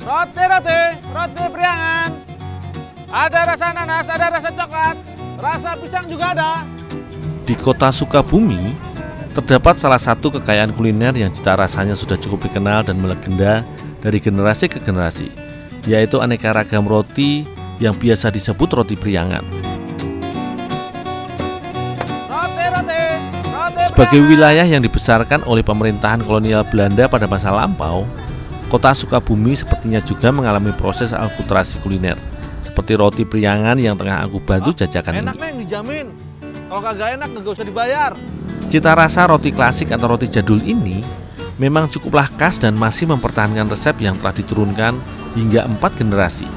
Roti Priangan. Ada rasa nanas, ada rasa coklat, rasa pisang juga ada. Di kota Sukabumi, terdapat salah satu kekayaan kuliner yang cita rasanya sudah cukup dikenal dan melegenda dari generasi ke generasi, yaitu aneka ragam roti yang biasa disebut roti Priangan. Sebagai wilayah yang dibesarkan oleh pemerintahan kolonial Belanda pada masa lampau, kota Sukabumi sepertinya juga mengalami proses akulturasi kuliner, seperti roti Priangan yang tengah aku bantu jajakan enak, ini. Neng, dijamin. Kalau kagak enak, nggak usah dibayar. Cita rasa roti klasik atau roti jadul ini memang cukuplah khas dan masih mempertahankan resep yang telah diturunkan hingga 4 generasi.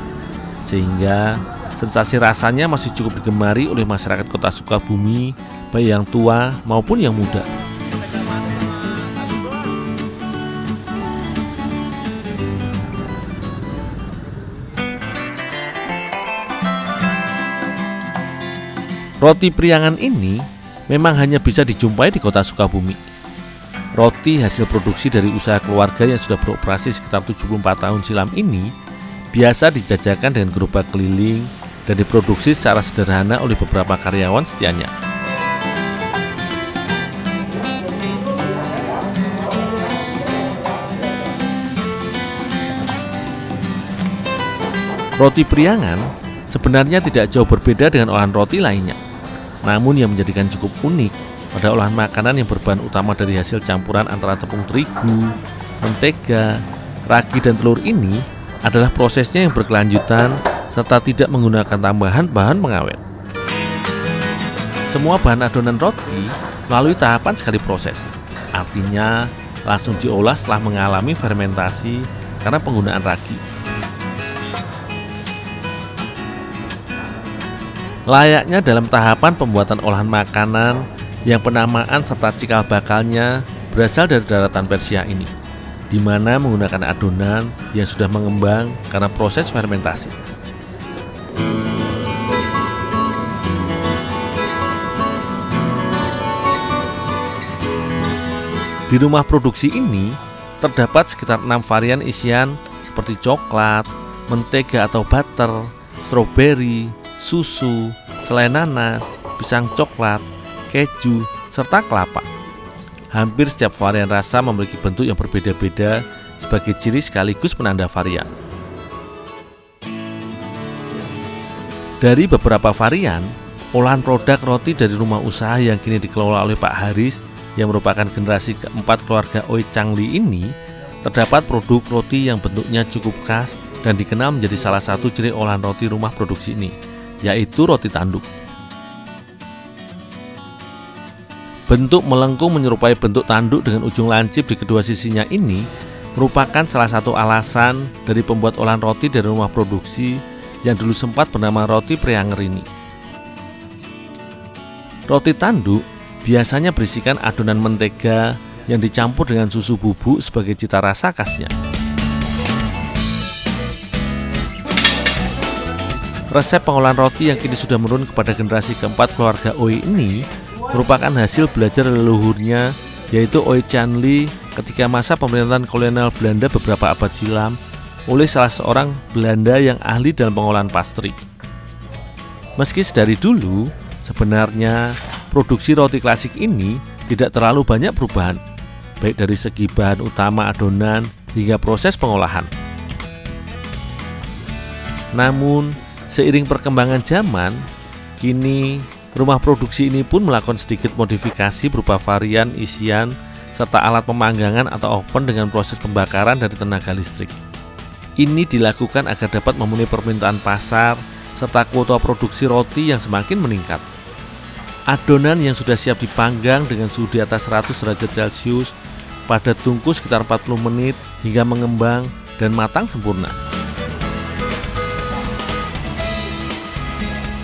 Sehingga sensasi rasanya masih cukup digemari oleh masyarakat kota Sukabumi, baik yang tua maupun yang muda. Roti Priangan ini memang hanya bisa dijumpai di kota Sukabumi. Roti hasil produksi dari usaha keluarga yang sudah beroperasi sekitar 74 tahun silam ini biasa dijajakan dengan gerobak keliling dan diproduksi secara sederhana oleh beberapa karyawan setianya. Roti Priangan sebenarnya tidak jauh berbeda dengan olahan roti lainnya. Namun yang menjadikan cukup unik pada olahan makanan yang berbahan utama dari hasil campuran antara tepung terigu, mentega, ragi, dan telur ini adalah prosesnya yang berkelanjutan serta tidak menggunakan tambahan bahan pengawet. Semua bahan adonan roti melalui tahapan sekali proses, artinya langsung diolah setelah mengalami fermentasi karena penggunaan ragi. Layaknya dalam tahapan pembuatan olahan makanan yang penamaan serta cikal bakalnya berasal dari daratan Persia ini, di mana menggunakan adonan yang sudah mengembang karena proses fermentasi. Di rumah produksi ini terdapat sekitar 6 varian isian seperti coklat, mentega atau butter, stroberi, susu, selai nanas, pisang coklat, keju, serta kelapa. Hampir setiap varian rasa memiliki bentuk yang berbeda-beda sebagai ciri sekaligus penanda varian. Dari beberapa varian, olahan produk roti dari rumah usaha yang kini dikelola oleh Pak Haris yang merupakan generasi keempat keluarga Oi Changli ini, terdapat produk roti yang bentuknya cukup khas dan dikenal menjadi salah satu ciri olahan roti rumah produksi ini, yaitu roti tanduk. Bentuk melengkung menyerupai bentuk tanduk dengan ujung lancip di kedua sisinya ini merupakan salah satu alasan dari pembuat olahan roti dari rumah produksi yang dulu sempat bernama roti Priangan ini. Roti tanduk biasanya berisikan adonan mentega yang dicampur dengan susu bubuk sebagai cita rasa khasnya. Resep pengolahan roti yang kini sudah menurun kepada generasi keempat keluarga Oi ini merupakan hasil belajar leluhurnya, yaitu Oi Changli ketika masa pemerintahan kolonial Belanda beberapa abad silam oleh salah seorang Belanda yang ahli dalam pengolahan pastry. Meski sedari dulu, sebenarnya produksi roti klasik ini tidak terlalu banyak perubahan, baik dari segi bahan utama adonan hingga proses pengolahan. Namun, seiring perkembangan zaman, kini rumah produksi ini pun melakukan sedikit modifikasi berupa varian isian serta alat pemanggangan atau oven dengan proses pembakaran dari tenaga listrik. Ini dilakukan agar dapat memenuhi permintaan pasar serta kuota produksi roti yang semakin meningkat. Adonan yang sudah siap dipanggang dengan suhu di atas 100 derajat Celcius pada tungku sekitar 40 menit hingga mengembang dan matang sempurna.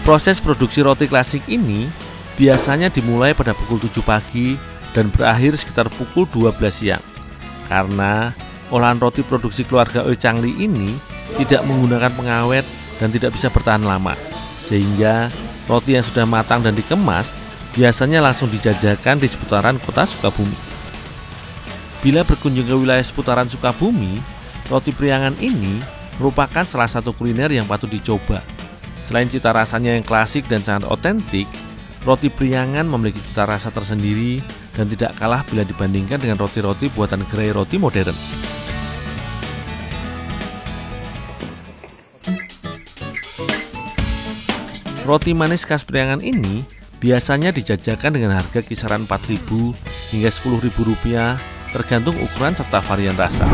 Proses produksi roti klasik ini biasanya dimulai pada pukul 7 pagi dan berakhir sekitar pukul 12 siang. Karena olahan roti produksi keluarga Oi Changli ini tidak menggunakan pengawet dan tidak bisa bertahan lama, sehingga roti yang sudah matang dan dikemas biasanya langsung dijajakan di seputaran kota Sukabumi. Bila berkunjung ke wilayah seputaran Sukabumi, Roti Priangan ini merupakan salah satu kuliner yang patut dicoba. Selain cita rasanya yang klasik dan sangat otentik, roti Priangan memiliki cita rasa tersendiri dan tidak kalah bila dibandingkan dengan roti-roti buatan gerai roti modern. Roti manis khas Priangan ini biasanya dijajakan dengan harga kisaran Rp4.000 hingga Rp10.000 tergantung ukuran serta varian rasa.